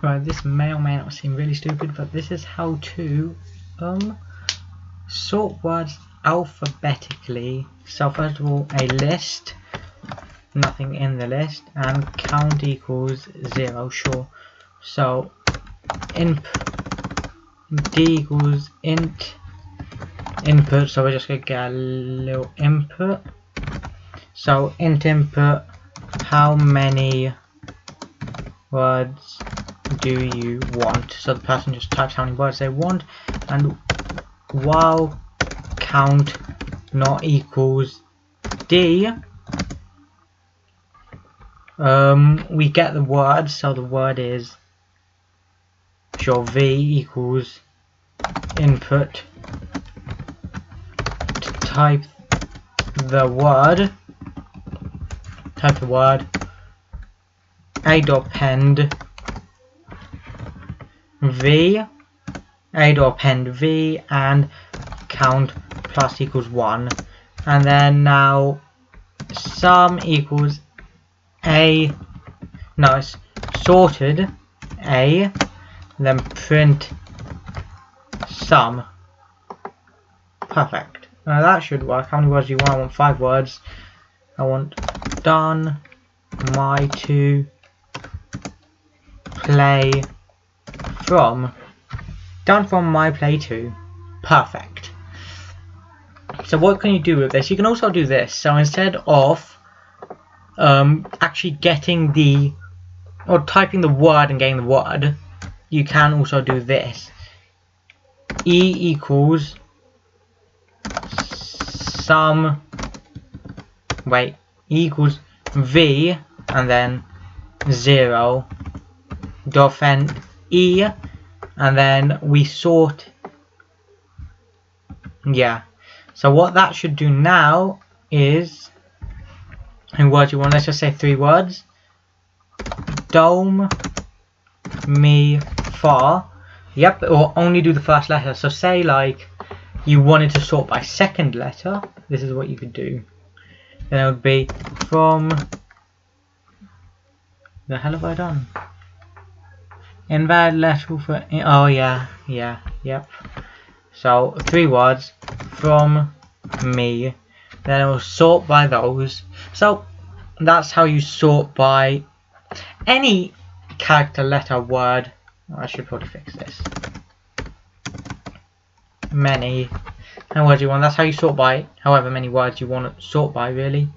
Right, this may or may not seem really stupid, but this is how to sort words alphabetically. So first of all, a list, nothing in the list, and count equals 0, sure. So d equals int input, so we're just gonna get a little input. So int input, how many words do you want? So the person just types how many words they want, and while count not equals d, we get the word. So the word is sure v equals input to type the word a dot append v and count plus equals 1, and then now sum equals it's sorted a, then print sum. Perfect. Now that should work. How many words do you want? I want 5 words. I want done my to play from. Done from my play to. Perfect. So what can you do with this? You can also do this. So instead of actually getting typing the word and getting the word, you can also do this. E equals equals v and then 0 defend e, and then we sort. So what that should do now is, in words you want, let's just say 3 words. Dome me far. Yep, or only do the first letter. So say like you wanted to sort by second letter, this is what you could do. Then it would be from. The hell have I done? Invalid letter for. Oh yeah, yep. So 3 words from me. Then it will sort by those. So that's how you sort by any character, letter, word. I should probably fix this. Many. How words you want. That's how you sort by however many words you want to sort by, really.